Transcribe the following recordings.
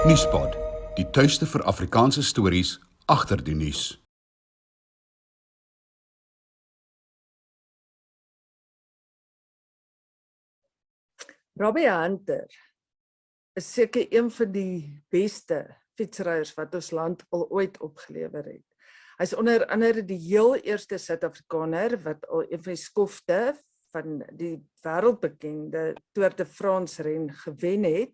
Nuuspod, die tuiste vir Afrikaanse stories agter die nuus. Robbie Hunter is seker een van die beste fietsryers wat ons land al ooit opgelewer het. Hy is onder andere die heel eerste Suid-Afrikaner wat al een van die skofte van die wêreldbekende Tour de France ren gewen het.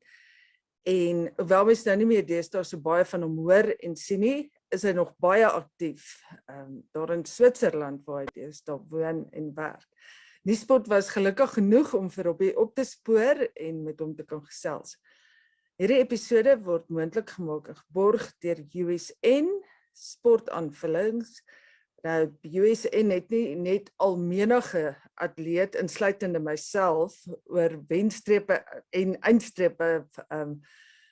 En hoewel mens nou nie meer deesdae so baie van hom hoor en sien nie, is hy nog baie aktief daar in Switserland waar hy deesdae woon en werk. Nuuspod was gelukkig genoeg om vir Robbie op te spoor en met hom te kan gesels. Hierdie episode word moontlik gemaak en geborg deur USN sportaanvullings. Nou, USN het nie net al menige atleet, insluitende myself, oor wenstrepe en eindstrepe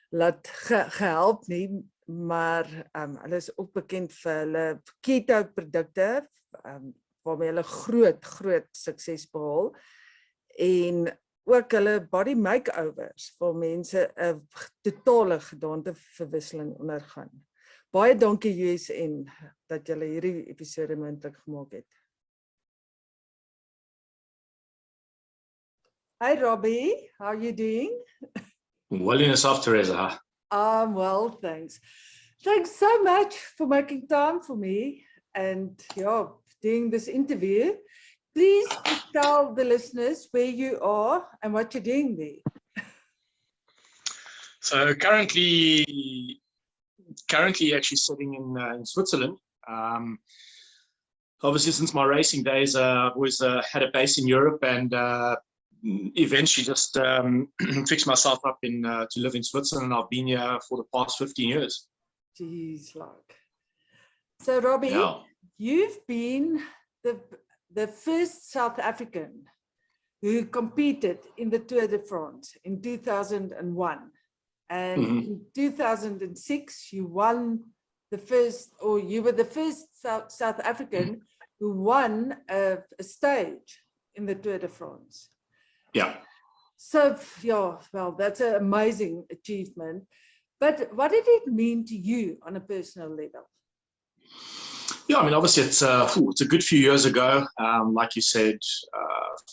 laat gehelp nie, maar hulle is ook bekend vir hulle keto produkte, waarmee hulle groot sukses behaal, en ook hulle body makeovers, waar mense 'n totale gedaanteverwisseling ondergaan. Baie dankie USN dat julle hierdie episode moontlik gemaak het. Hi Robbie, how are you doing? Well in yourself, Teresa. I'm well, thanks. Thanks so much for making time for me and doing this interview. Please just tell the listeners where you are and what you're doing there. So currently actually sitting in Switzerland. Obviously, since my racing days, I've always had a base in Europe, and eventually just fixed myself up to live in Switzerland. I've been here for the past 15 years. Jeez, like. So, Robbie, you've been the first South African who competed in the Tour de France in 2001. And in 2006, you won you were the first South African who won a stage in the Tour de France. Yeah. So, well, that's an amazing achievement. But what did it mean to you on a personal level? Yeah, I mean, obviously it's a good few years ago. Like you said,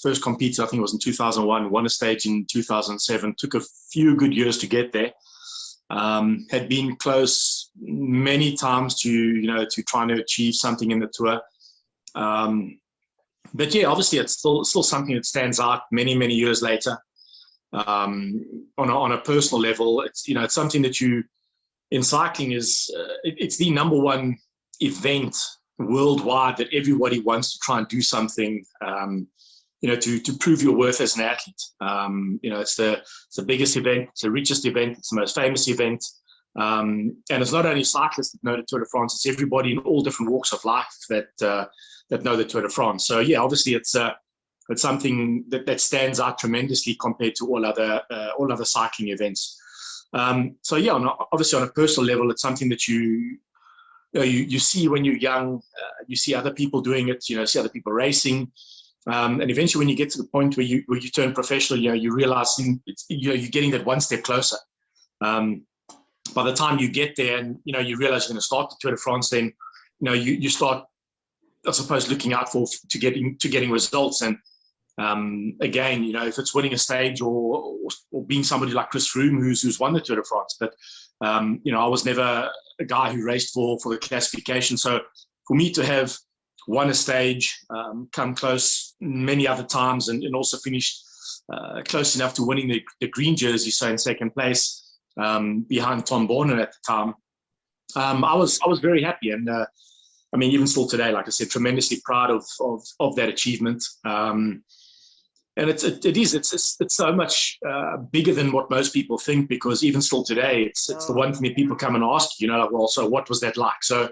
first competed, I think it was in 2001, won a stage in 2007, took a few good years to get there. Had been close many times to trying to achieve something in the Tour. But yeah, obviously it's still something that stands out many years later. On a personal level, it's something that in cycling it's the number one event worldwide that everybody wants to try and do something to prove your worth as an athlete. It's the biggest event, it's the richest event, it's the most famous event, and it's not only cyclists that know the Tour de France, it's everybody in all different walks of life that know the Tour de France. So yeah, obviously it's something that stands out tremendously compared to all other cycling events. So yeah, obviously on a personal level, it's something that you see when you're young. You see other people doing it, see other people racing, and eventually when you get to the point where you turn professional, you realize you're getting that one step closer. By the time you get there and you realize you're going to start the Tour de France, then you start, I suppose, looking out to getting results. And again, if it's winning a stage or being somebody like Chris Froome who's won the Tour de France, but I was never a guy who raced for the classification. So for me to have won a stage, come close many other times, and also finished close enough to winning the green jersey, so in second place behind Tom Borner at the time, I was very happy. And I mean, even still today, like I said, tremendously proud of that achievement. And it's so much bigger than what most people think, because even still today, it's the one thing that people come and ask, like, well, so what was that like? So,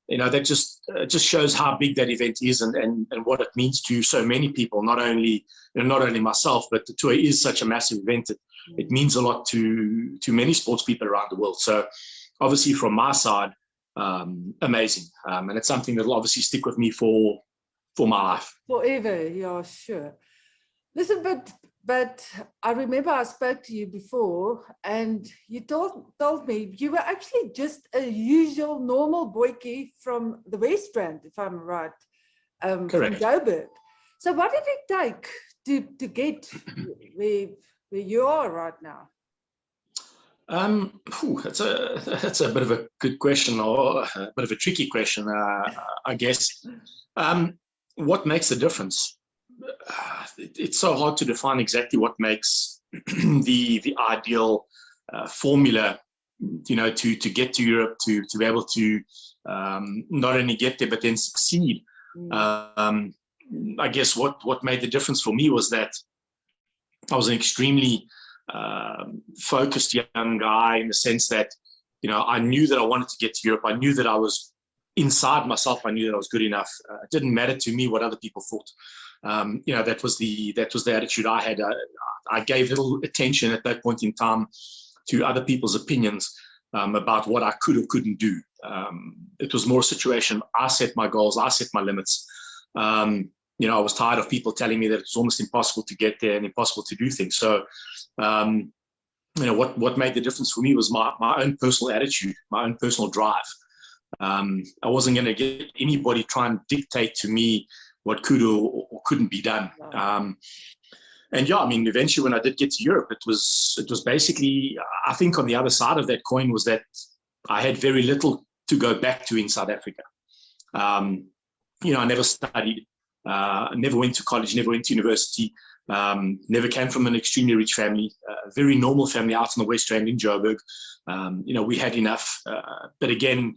that just shows how big that event is and what it means to so many people, not only myself, but the Tour is such a massive event. It means a lot to many sports people around the world. So obviously from my side, amazing. And it's something that will obviously stick with me for my life. Forever, yeah, sure. Listen, but But I remember I spoke to you before, and you told me you were actually just a usual, normal boykie from the West Rand, if I'm right, from Correct. Joburg. So what did it take to get where you are right now? That's a bit of a good question, or a bit of a tricky question, I guess. What makes the difference? It's so hard to define exactly what makes the ideal formula, to get to Europe, to be able to not only get there but then succeed. I guess what made the difference for me was that I was an extremely focused young guy, in the sense that I knew that I wanted to get to Europe. I knew that I was inside myself. I knew that I was good enough. It didn't matter to me what other people thought. That was the attitude I had. I gave little attention at that point in time to other people's opinions about what I could or couldn't do. It was more a situation. I set my goals. I set my limits. I was tired of people telling me that it was almost impossible to get there and impossible to do things. So, what made the difference for me was my own personal attitude, my own personal drive. I wasn't going to get anybody try and dictate to me what could or couldn't be done. Eventually when I did get to Europe, it was basically, I think on the other side of that coin was that I had very little to go back to in South Africa. I never studied, never went to college, never went to university, never came from an extremely rich family, a very normal family out in the West Rand in Joburg. We had enough. But again,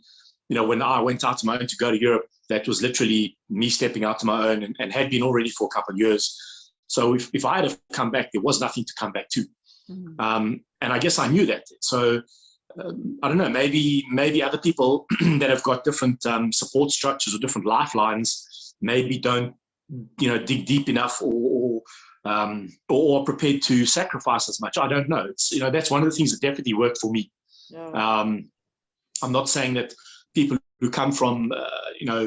when I went out on my own to go to Europe, that was literally me stepping out on my own, and had been already for a couple of years. So if I had to come back, there was nothing to come back to. And I guess I knew that. So I don't know, maybe other people that have got different support structures or different lifelines maybe don't, dig deep enough or are prepared to sacrifice as much. I don't know. It's, that's one of the things that definitely worked for me. Yeah. I'm not saying that people who come from,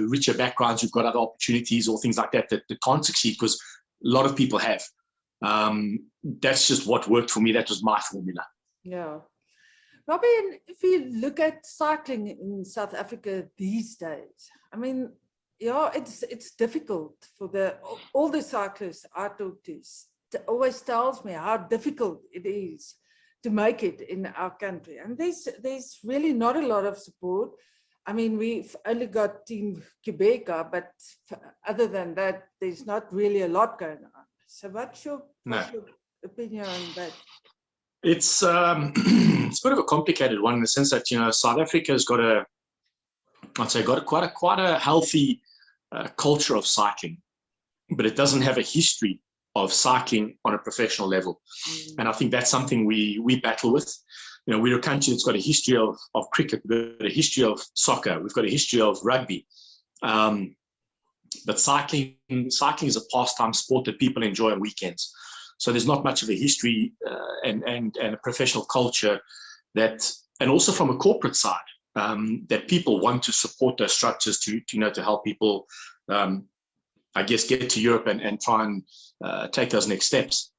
richer backgrounds, who've got other opportunities or things like that can't succeed, because a lot of people have. That's just what worked for me. That was my formula. Yeah. Robbie, if you look at cycling in South Africa these days, it's difficult for all the cyclists I talk to. It always tells me how difficult it is to make it in our country. And there's really not a lot of support. We've only got Team Quebeca, but other than that, there's not really a lot going on. So what's your opinion on that? It's a bit of a complicated one, in the sense that, South Africa's got quite a healthy culture of cycling, but it doesn't have a history of cycling on a professional level. And I think that's something we battle with. We're a country that's got a history of cricket, we've got a history of soccer, we've got a history of rugby. But cycling is a pastime sport that people enjoy on weekends. So there's not much of a history and a professional culture that, and also from a corporate side, that people want to support those structures to help people, get to Europe and try and take those next steps.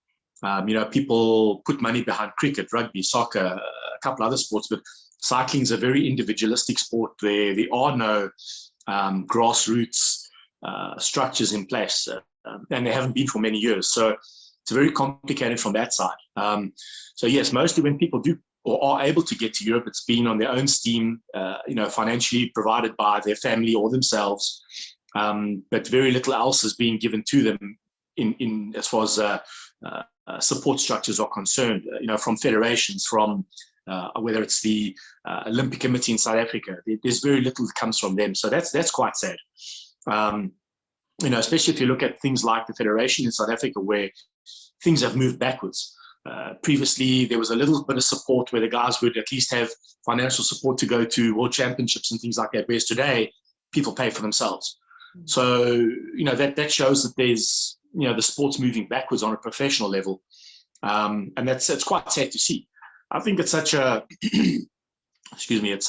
People put money behind cricket, rugby, soccer, a couple other sports, but cycling is a very individualistic sport. There are no grassroots structures in place, and there haven't been for many years. So it's very complicated from that side. So yes, mostly when people do or are able to get to Europe, it's been on their own steam, financially provided by their family or themselves. But very little else is being given to them in as far as support structures are concerned, from federations, from whether it's the Olympic Committee in South Africa. There's very little that comes from them. So that's quite sad. Especially if you look at things like the federation in South Africa, where things have moved backwards. Previously, there was a little bit of support where the guys would at least have financial support to go to world championships and things like that, whereas today, people pay for themselves. So, that shows that there's, the sport's moving backwards on a professional level. And it's quite sad to see. I think it's such a, it's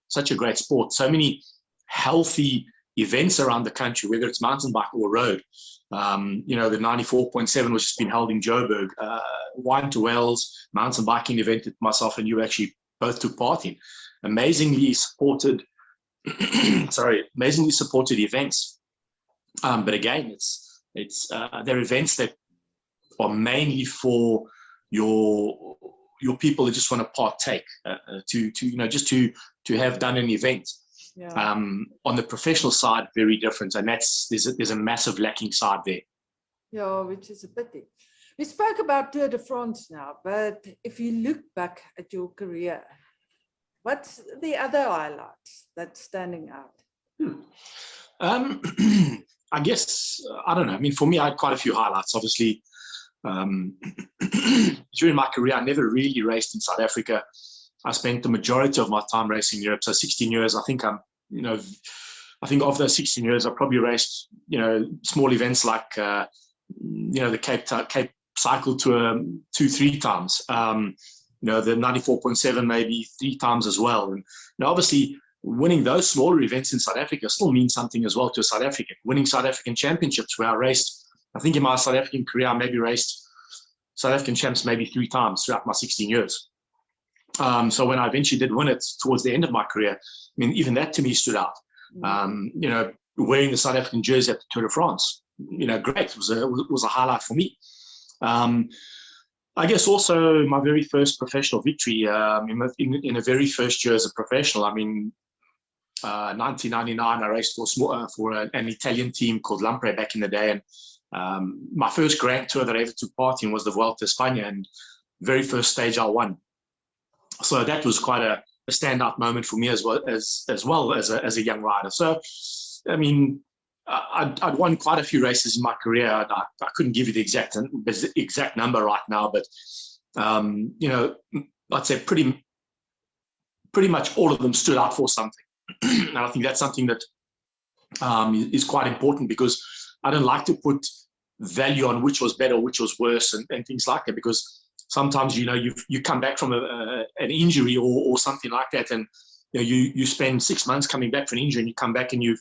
such a great sport. So many healthy events around the country, whether it's mountain bike or road. You know, the 94.7, which has been held in Joburg, Wine to Wales mountain biking event that myself and you actually both took part in. Amazingly supported, amazingly supported events. But again, they're events that are mainly for your people that just want to partake, just to have done an event. Yeah. On the professional side, very different, and there's a massive lacking side there. Yeah, which is a pity. We spoke about Tour de France now, but if you look back at your career, what's the other highlights that's standing out? I guess, I don't know. I mean, for me, I had quite a few highlights. Obviously, during my career, I never really raced in South Africa. I spent the majority of my time racing in Europe. So 16 years, I think I think of those 16 years, I probably raced, small events like, the Cape Cycle Tour 2-3 times. The 94.7 maybe 3 times as well. And obviously, winning those smaller events in South Africa still means something as well to a South African. Winning South African championships, where I raced, I think in my South African career, I maybe raced South African champs maybe 3 times throughout my 16 years. So when I eventually did win it towards the end of my career, I mean, even that to me stood out. Wearing the South African jersey at the Tour de France, great. It was a highlight for me. I guess also my very first professional victory in the very first year as a professional. I mean, 1999, I raced for an Italian team called Lampre back in the day, and my first Grand Tour that I ever took part in was the Vuelta a España, and very first stage I won. So that was quite a standout moment for me as well as a young rider. So, I mean, I'd won quite a few races in my career. I couldn't give you the exact number right now, but I'd say pretty much all of them stood out for something. And I think that's something that is quite important, because I don't like to put value on which was better, which was worse, and things like that, because sometimes you come back from an injury or something like that, and you spend 6 months coming back from an injury, and you come back and you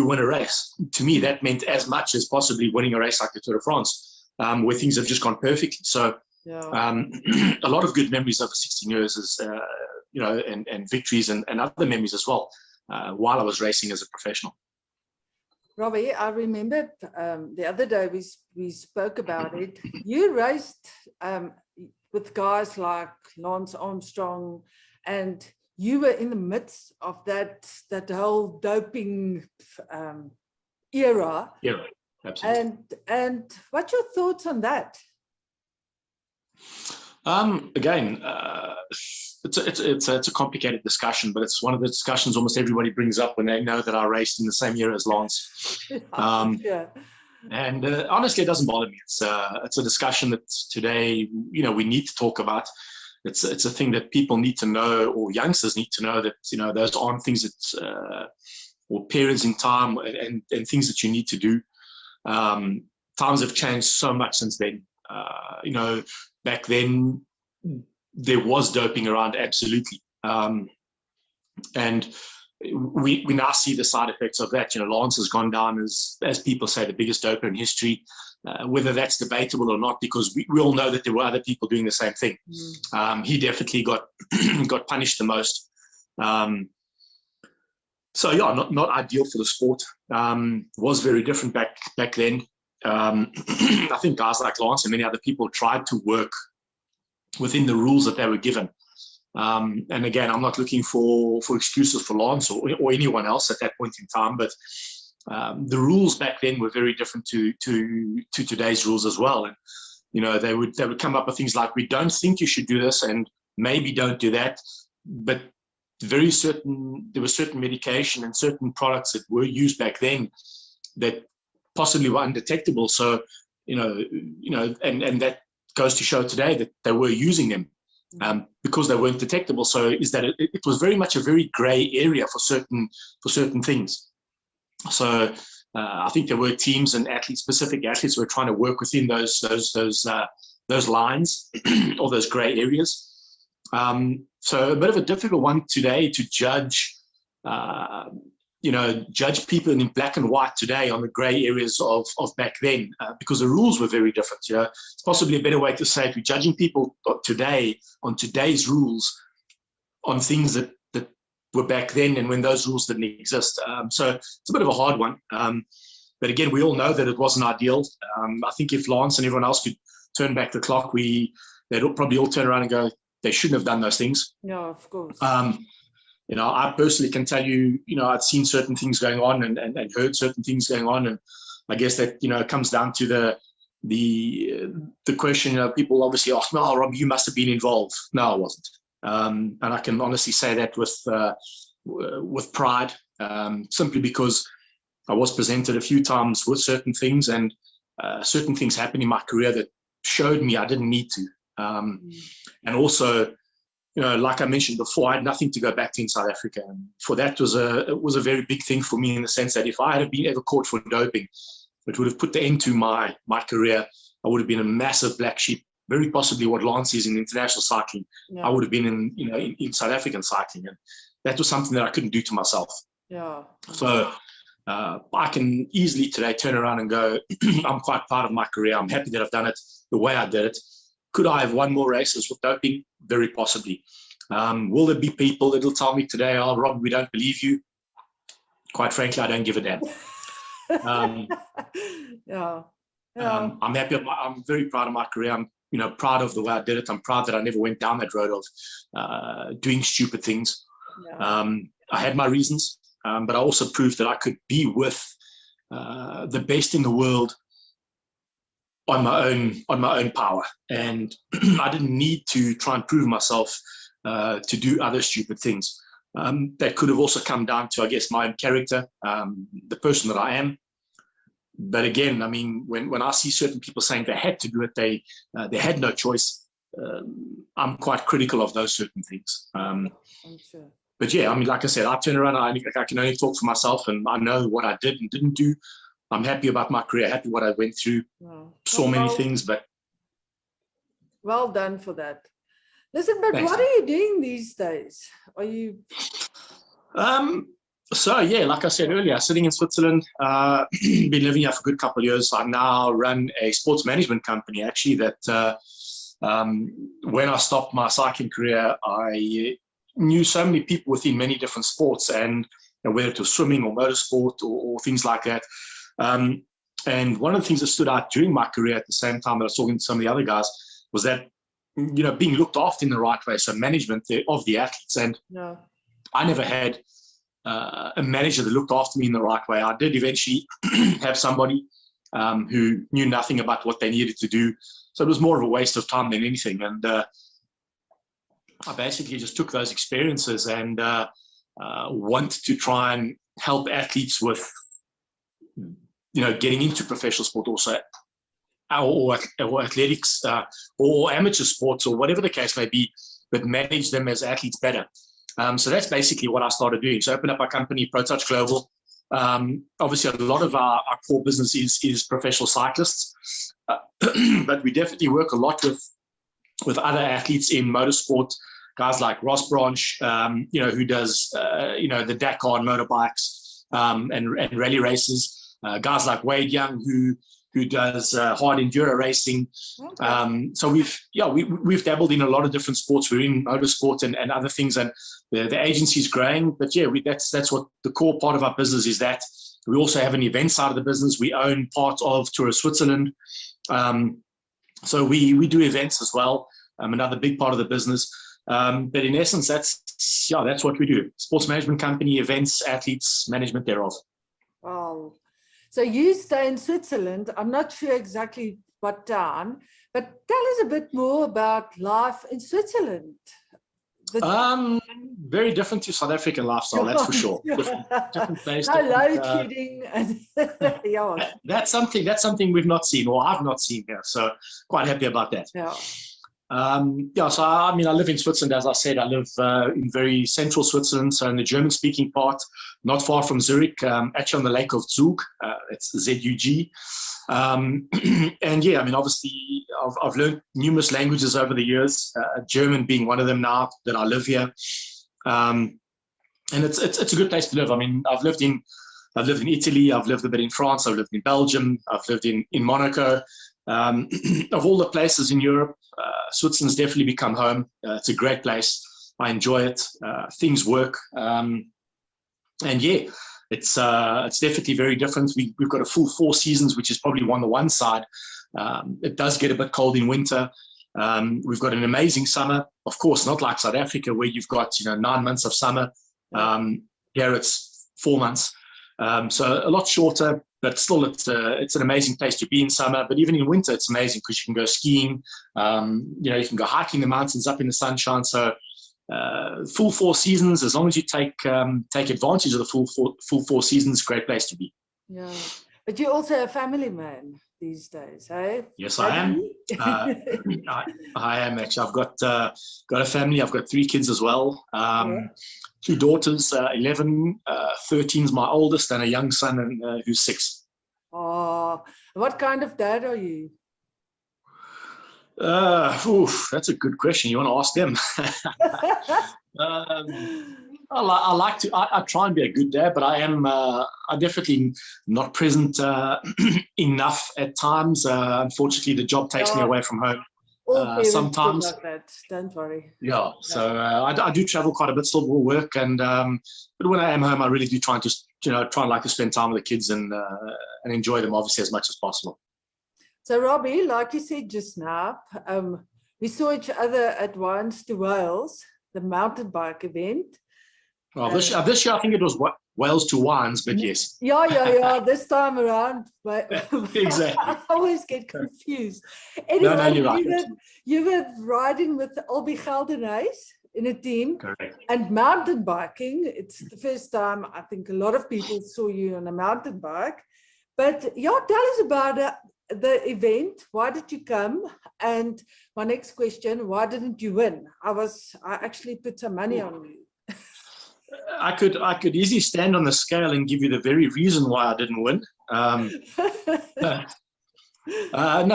win a race. To me, that meant as much as possibly winning a race like the Tour de France, where things have just gone perfectly. So a lot of good memories over 16 years, and victories and other memories as well, while I was racing as a professional. Robbie, I remember the other day we spoke about it. You raced with guys like Lance Armstrong, and you were in the midst of that whole doping era. Yeah, absolutely. And what's your thoughts on that? Again, it's a complicated discussion, but it's one of the discussions almost everybody brings up when they know that I raced in the same year as Lance. And honestly, it doesn't bother me. It's a discussion that today, we need to talk about. It's a thing that people need to know, or youngsters need to know, that those aren't things that or periods in time and things that you need to do. Times have changed so much since then. Back then there was doping around, absolutely, and we now see the side effects of that. Lance has gone down as people say, the biggest doper in history. Whether that's debatable or not, because we all know that there were other people doing the same thing. He definitely got punished the most. So yeah, not ideal for the sport. Was very different back then. I think guys like Lance and many other people tried to work within the rules that they were given. And again, I'm not looking for excuses for Lance or anyone else at that point in time, but the rules back then were very different to today's rules as well. And they would come up with things like, we don't think you should do this, and maybe don't do that. But there was certain medication and certain products that were used back then that possibly were undetectable. So and that goes to show today that they were using them because they weren't detectable. So is that it was very much a very gray area for certain things. So I think there were teams and specific athletes who were trying to work within those lines or those gray areas. So a bit of a difficult one today to judge judge people in black and white today on the grey areas of back then, because the rules were very different. It's possibly a better way to say it. We're judging people today on today's rules on things that were back then and when those rules didn't exist. So it's a bit of a hard one. But again, we all know that it wasn't ideal. I think if Lance and everyone else could turn back the clock, they'd probably all turn around and go, they shouldn't have done those things. Yeah, of course. I personally can tell you, I'd seen certain things going on and heard certain things going on. And I guess that, it comes down to the question, people obviously ask, no, Rob, you must have been involved. No, I wasn't. And I can honestly say that with pride, simply because I was presented a few times with certain things, and certain things happened in my career that showed me I didn't need to. And also, like I mentioned before, I had nothing to go back to in South Africa. And for that it was a very big thing for me, in the sense that if I had been ever caught for doping, it would have put the end to my career. I would have been a massive black sheep, very possibly what Lance is in international cycling. Yeah. I would have been in South African cycling. And that was something that I couldn't do to myself. Yeah. So I can easily today turn around and go, I'm quite proud of my career. I'm happy that I've done it the way I did it. Could I have won more races with doping? Very possibly. Will there be people that will tell me today, oh, Rob, we don't believe you? Quite frankly, I don't give a damn. Yeah. I'm happy. I'm very proud of my career. I'm proud of the way I did it. I'm proud that I never went down that road of doing stupid things. Yeah. I had my reasons, but I also proved that I could be with the best in the world on my own power, and I didn't need to try and prove myself to do other stupid things. That could have also come down to, I guess, my own character, the person that I am. But again, I mean, when I see certain people saying they had to do it, they had no choice. I'm quite critical of those certain things. I'm sure. But yeah, I mean, like I said, I turn around, I can only talk for myself, and I know what I did and didn't do. I'm happy about my career, happy what I went through. Wow. Saw many things, but well done for that. Listen, but thanks. What are you doing these days? Are you? So yeah, like I said earlier, sitting in Switzerland, been living here for a good couple of years. I now run a sports management company, actually, that when I stopped my cycling career, I knew so many people within many different sports, and whether it was swimming or motorsport or things like that. And one of the things that stood out during my career at the same time that I was talking to some of the other guys was that, being looked after in the right way, so management of the athletes. And I never had a manager that looked after me in the right way. I did eventually have somebody who knew nothing about what they needed to do. So it was more of a waste of time than anything. And I basically just took those experiences and wanted to try and help athletes with, getting into professional sport also, or athletics, or amateur sports, or whatever the case may be, but manage them as athletes better. So that's basically what I started doing. So I opened up our company, ProTouch Global. Obviously, a lot of our core business is professional cyclists, but we definitely work a lot with other athletes in motorsport, guys like Ross Branch, who does, the Dakar and motorbikes and rally races. Guys like Wade Young, who does hard enduro racing. Okay. So we've dabbled in a lot of different sports. We're in motorsport and other things, and the agency is growing. But yeah, that's what the core part of our business is. That we also have an event side of the business. We own part of Tour of Switzerland, so we do events as well. Another big part of the business. But in essence, that's what we do. Sports management company, events, athletes, management thereof. Wow. So you stay in Switzerland. I'm not sure exactly what town, but tell us a bit more about life in Switzerland. Very different to South African lifestyle, that's for sure. Different place. Hello, kidding. Yeah. That's something we've not seen, or I've not seen here. So quite happy about that. Yeah. So I live in Switzerland, as I said. I live in very central Switzerland, so in the German-speaking part, not far from Zurich, actually on the lake of Zug. It's Z-U-G. And yeah, obviously, I've learned numerous languages over the years, German being one of them now that I live here. and it's a good place to live. I mean, I've lived in Italy, I've lived a bit in France, I've lived in Belgium, I've lived in Monaco. Of all the places in Europe, Switzerland's definitely become home. It's a great place. I enjoy it. Things work. And yeah, it's definitely very different. We've got a full 4 seasons, which is probably on the one side. It does get a bit cold in winter. We've got an amazing summer. Of course, not like South Africa where you've got 9 months of summer. Here it's 4 months. So a lot shorter, but still it's an amazing place to be in summer. But even in winter, it's amazing because you can go skiing. You can go hiking the mountains up in the sunshine. So full 4 seasons, as long as you take advantage of the full 4 seasons, great place to be. Yeah, but you're also a family man these days, eh? Yes, I am. I am actually. I've got a family. I've got 3 kids as well. 2 daughters, 11, 13 is my oldest, and a young son who's 6. Oh, what kind of dad are you? That's a good question. You want to ask them? I like to. I try and be a good dad, but I'm definitely not present enough at times. Unfortunately, the job takes me away from home. Sometimes. Like that. Don't worry. Yeah, so I do travel quite a bit, still will work, and but when I am home, I really do try and just like to spend time with the kids and enjoy them obviously as much as possible. So Robbie, like you said just now, we saw each other at Wines to Wales, the mountain bike event. Well, this year I think it was Wales to Wines, but yes. Yeah. This time around, Exactly. I always get confused. Anyway, No, you're right. You were riding with Albie in a team. Correct. And mountain biking. It's the first time I think a lot of people saw you on a mountain bike. But yeah, tell us about the event. Why did you come? And my next question, why didn't you win? I actually put some money on you. I could easily stand on the scale and give you the very reason why I didn't win. No,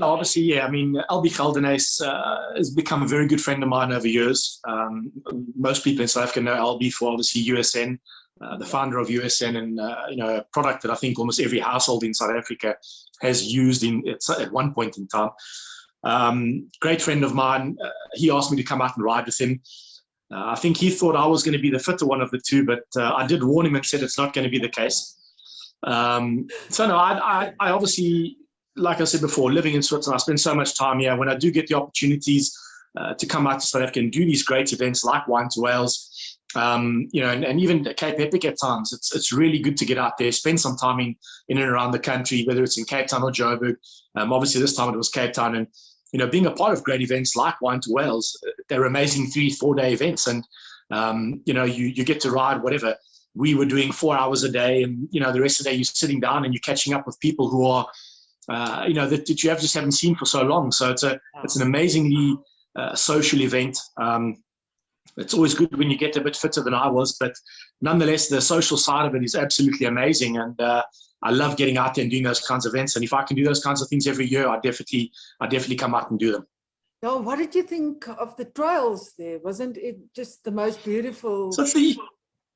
obviously, yeah. I mean, Albie has become a very good friend of mine over years. Most people in South Africa know Albie for obviously USN, the founder of USN, and a product that I think almost every household in South Africa has used at one point in time. Great friend of mine. He asked me to come out and ride with him. I think he thought I was going to be the fitter one of the two, but I did warn him and said it's not going to be the case. So no, I obviously, like I said before, living in Switzerland, I spend so much time here. When I do get the opportunities to come out to South Africa and do these great events like Wine to Wales, and even Cape Epic at times, it's really good to get out there, spend some time in and around the country, whether it's in Cape Town or Joburg. Obviously, this time it was Cape Town, and being a part of great events like Wine to Wales, they're amazing 3-4 day events, and you get to ride whatever. We were doing 4 hours a day, and the rest of the day you're sitting down and you're catching up with people who are that you just haven't seen for so long. So it's an amazingly social event. It's always good when you get a bit fitter than I was, but nonetheless, the social side of it is absolutely amazing, and I love getting out there and doing those kinds of events. And if I can do those kinds of things every year, I definitely come out and do them. Now, what did you think of the trails there? Wasn't it just the most beautiful? So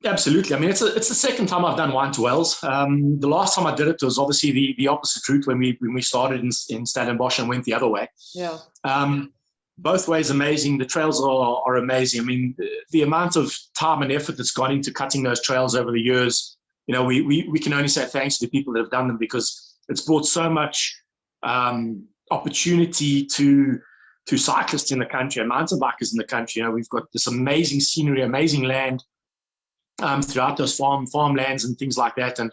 absolutely. I mean, it's the second time I've done Wine to Wales. The last time I did it was obviously the opposite route when we started in Stellenbosch and went the other way. Yeah. Both ways amazing. The trails are amazing. I mean, the amount of time and effort that's gone into cutting those trails over the years, we can only say thanks to the people that have done them, because it's brought so much opportunity to cyclists in the country and mountain bikers in the country. We've got this amazing scenery, amazing land throughout those farmlands and things like that. And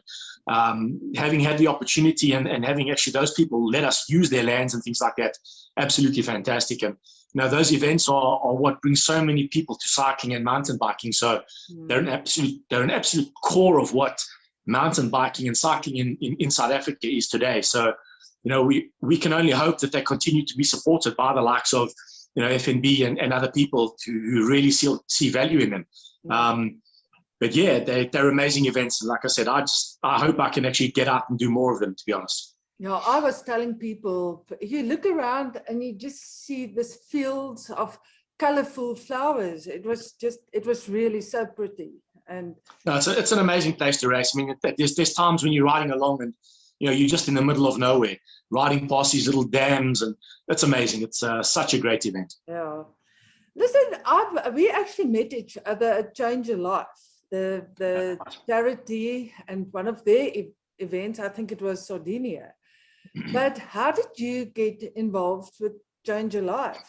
having had the opportunity and having actually those people let us use their lands and things like that, absolutely fantastic. And those events are what brings so many people to cycling and mountain biking. So they're an absolute core of what mountain biking and cycling in South Africa is today. So we can only hope that they continue to be supported by the likes of FNB and other people who really see value in them. But yeah, they're amazing events. And like I said, I hope I can actually get out and do more of them, to be honest. Yeah, I was telling people, you look around and you just see this fields of colorful flowers. It was really so pretty. And No, it's an amazing place to race. I mean, there's times when you're riding along and, you're just in the middle of nowhere, riding past these little dams, and it's amazing. It's such a great event. yeah. Listen, we actually met each other at Change Your Life, the charity, and one of their events, I think it was Sardinia. But how did you get involved with Change Your Life?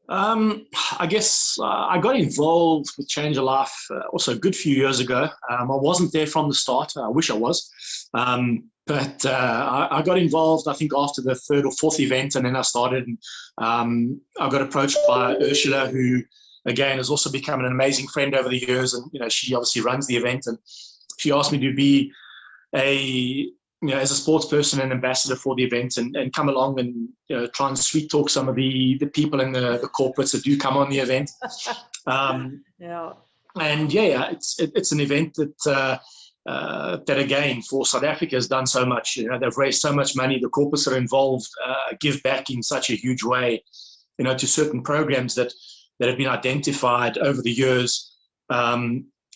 I guess I got involved with Change Your Life also a good few years ago. I wasn't there from the start. I wish I was. But I got involved, I think, after the third or fourth event, and then I started. And, I got approached by Ursula, who, again, has also become an amazing friend over the years. And, she obviously runs the event. And she asked me to be as a sports person and ambassador for the event, and come along and try and sweet talk some of the people in the corporates that do come on the event. Yeah. And it's an event that again, for South Africa has done so much. They've raised so much money. The corporates that are involved give back in such a huge way, to certain programs that have been identified over the years.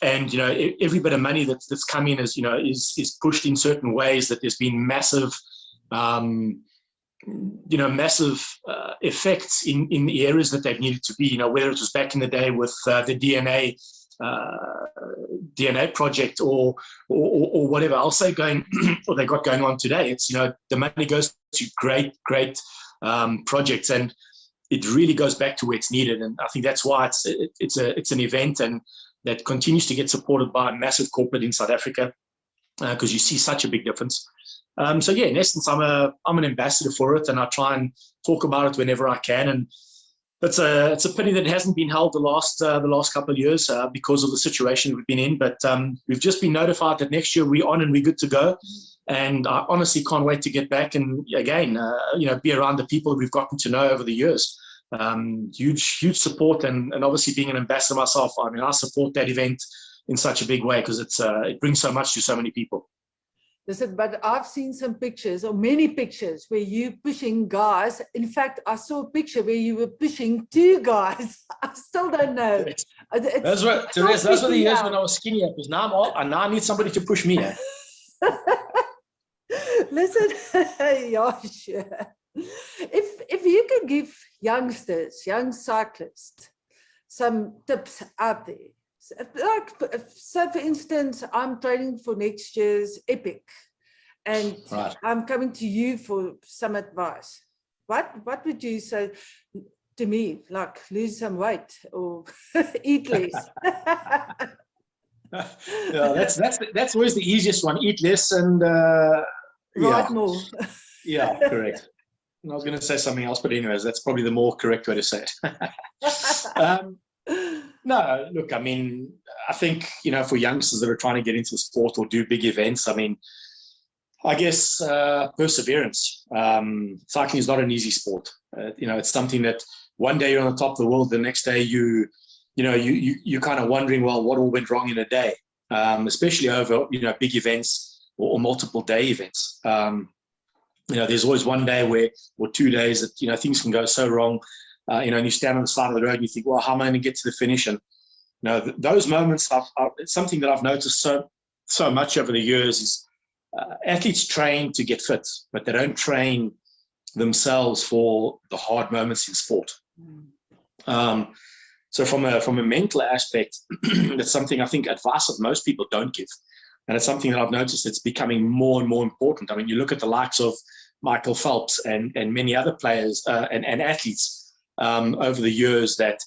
And every bit of money that's come in is pushed in certain ways. That there's been massive, massive effects in the areas that they've needed to be. Whether it was back in the day with the DNA project or whatever else they got going on today. It's the money goes to great projects, and it really goes back to where it's needed. And I think that's why it's an event and that continues to get supported by a massive corporate in South Africa, because you see such a big difference. So yeah, in essence, I'm an ambassador for it, and I try and talk about it whenever I can. And it's a pity that it hasn't been held the last couple of years because of the situation we've been in. But we've just been notified that next year we're on and we're good to go. And I honestly can't wait to get back and again, be around the people we've gotten to know over the years. Huge support, and obviously being an ambassador myself, I mean, I support that event in such a big way because it brings so much to so many people. Listen, but I've seen some pictures, or many pictures, where you pushing guys. In fact, I saw a picture where you were pushing two guys. I still don't know. Those were the years when I was skinnier, because now I need somebody to push me. Listen, yeah, sure. If you could give young cyclists, some tips out there. So for instance, I'm training for next year's Epic, and right. I'm coming to you for some advice. What would you say to me? Like lose some weight or eat less? Yeah, that's always the easiest one. Eat less and ride more. Yeah, correct. I was going to say something else, but anyways, that's probably the more correct way to say it. No, look, I mean, I think, for youngsters that are trying to get into the sport or do big events, I mean, I guess perseverance. Cycling is not an easy sport. It's something that one day you're on the top of the world, the next day you're kind of wondering, well, what all went wrong in a day, especially over, big events or multiple day events. There's always one day or 2 days that, things can go so wrong, and you stand on the side of the road and you think, well, how am I going to get to the finish? And, those moments it's something that I've noticed so much over the years is athletes train to get fit, but they don't train themselves for the hard moments in sport. So from a mental aspect, that's something I think advice that most people don't give. And it's something that I've noticed it's becoming more and more important. I mean, you look at the likes of Michael Phelps and many other players and athletes over the years that,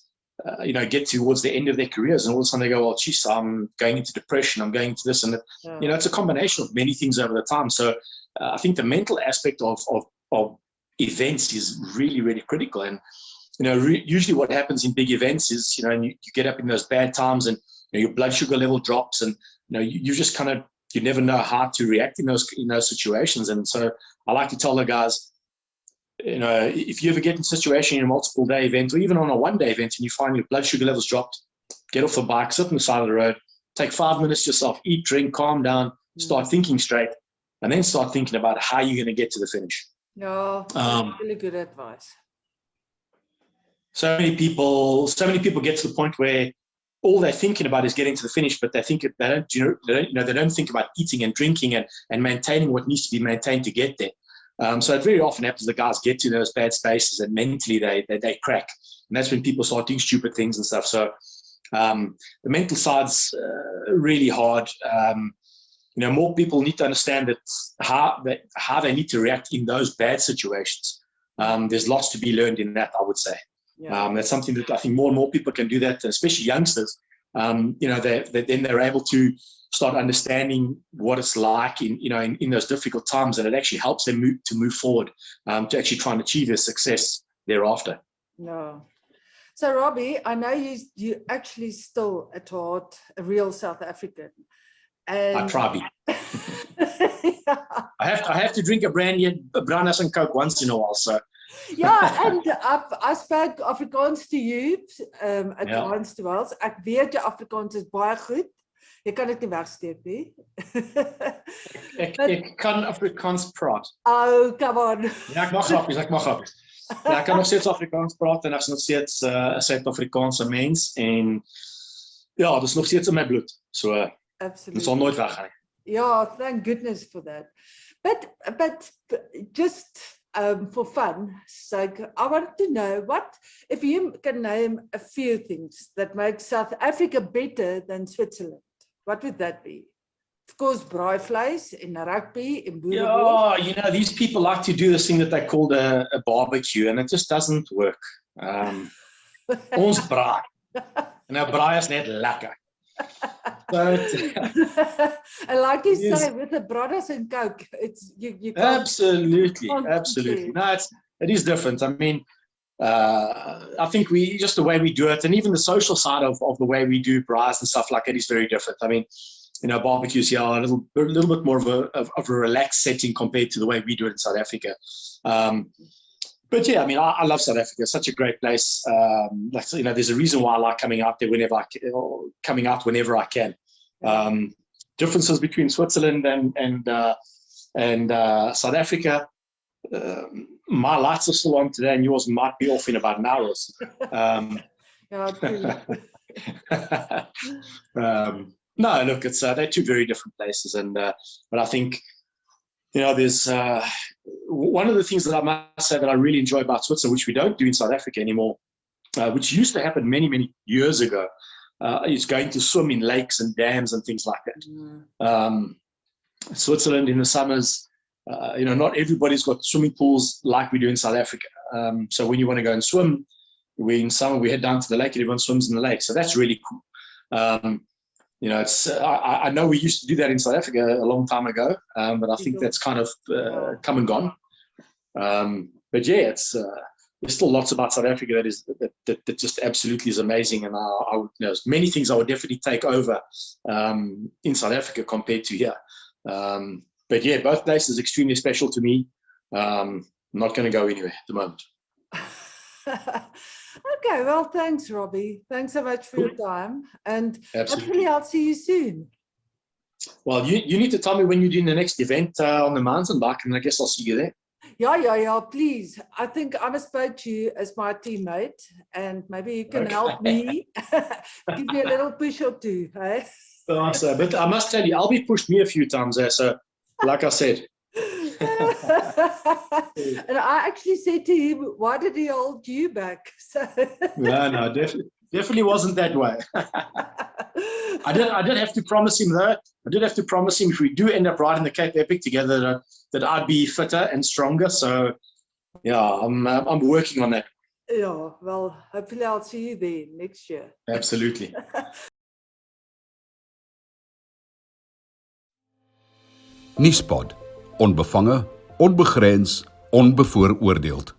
get towards the end of their careers, and all of a sudden they go, well, geez, I'm going into depression, I'm going into this. And, it's a combination of many things over the time. So I think the mental aspect of events is really, really critical. And, usually what happens in big events is, you get up in those bad times and your blood sugar level drops, and you just kind of, you never know how to react in those situations. And so I like to tell the guys, if you ever get in a situation in a multiple day event or even on a one-day event and you find your blood sugar levels dropped, get off the bike, sit on the side of the road, take 5 minutes yourself, eat, drink, calm down, start thinking straight, and then start thinking about how you're going to get to the finish. No, really good advice. So many people get to the point where all they're thinking about is getting to the finish, but they don't think about eating and drinking and maintaining what needs to be maintained to get there. So it very often happens the guys get to those bad spaces and mentally they crack. And that's when people start doing stupid things and stuff. So the mental side's really hard. More people need to understand how they need to react in those bad situations. There's lots to be learned in that, I would say. Yeah. That's something that I think more and more people can do that, especially youngsters. Then they're able to start understanding what it's like in those difficult times, and it actually helps them move forward to actually try and achieve their success thereafter. No. So Robbie, I know you actually still at heart a real South African. And I try be. yeah. I have to drink a brandy, a brandas and Coke once in a while. So Ja, en I spoke Afrikaans to you, Afrikaans to Wales. Ek weet jou Afrikaans is baie goed. Jy kan dit nie wegsteek nie. Ek kan Afrikaans praat. Oh, come on. Ja, ek mag grappies. Ja, ek kan nog steeds Afrikaans praat en ek is nog steeds 'n Suid-Afrikaanse mens en ja, dis nog steeds in my bloed. So dit sal nooit weggaan nie. Yeah, thank goodness for that. But just for fun sake, I want to know what if you can name a few things that make South Africa better than Switzerland. What would that be? Of course, braaivleis in rugby in boerewoord. Yeah, these people like to do this thing that they call a barbecue, and it just doesn't work. Ons braai. En nou braai is net lekker. But, and like you say, with the brothers and Coke, it's you can't absolutely. concentrate. No, it is different. I mean, I think just the way we do it, and even the social side of the way we do braais and stuff like that is very different. I mean, barbecues here are a little bit more of a relaxed setting compared to the way we do it in South Africa. But yeah, I mean, I love South Africa. It's such a great place. There's a reason why I like coming out there whenever I can. Differences between Switzerland and South Africa. My lights are still on today, and yours might be off in about an hour. No, look, they're two very different places, but I think there's one of the things that I must say that I really enjoy about Switzerland, which we don't do in South Africa anymore, which used to happen many, many years ago, is going to swim in lakes and dams and things like that. Switzerland in the summers, not everybody's got swimming pools like we do in South Africa. So when you want to go and swim, in summer we head down to the lake and everyone swims in the lake. So that's really cool. I know we used to do that in South Africa a long time ago, but I think that's kind of come and gone. But yeah, there's still lots about South Africa that just absolutely is amazing, and there's many things I would definitely take over in South Africa compared to here. But yeah, both places extremely special to me. I'm not going to go anywhere at the moment. Okay, well, thanks, Robbie. Thanks so much for your time, and Absolutely. hopefully I'll see you soon. Well, you need to tell me when you're doing the next event on the mountain bike, and I guess I'll see you there. Yeah, please. I think I must approach you as my teammate, and maybe you can help me. Give me a little push or two, eh? Awesome. But I must tell you, Albie pushed me a few times there, so like I said. And I actually said to him, why did he hold you back? So No, definitely wasn't that way. I did have to promise him though. I did have to promise him if we do end up riding the Cape Epic together that I'd be fitter and stronger. So yeah, I'm working on that. Yeah, well, hopefully I'll see you there next year. Absolutely. Nuuspod, onbevange, onbegrens, onbevooroordeeld.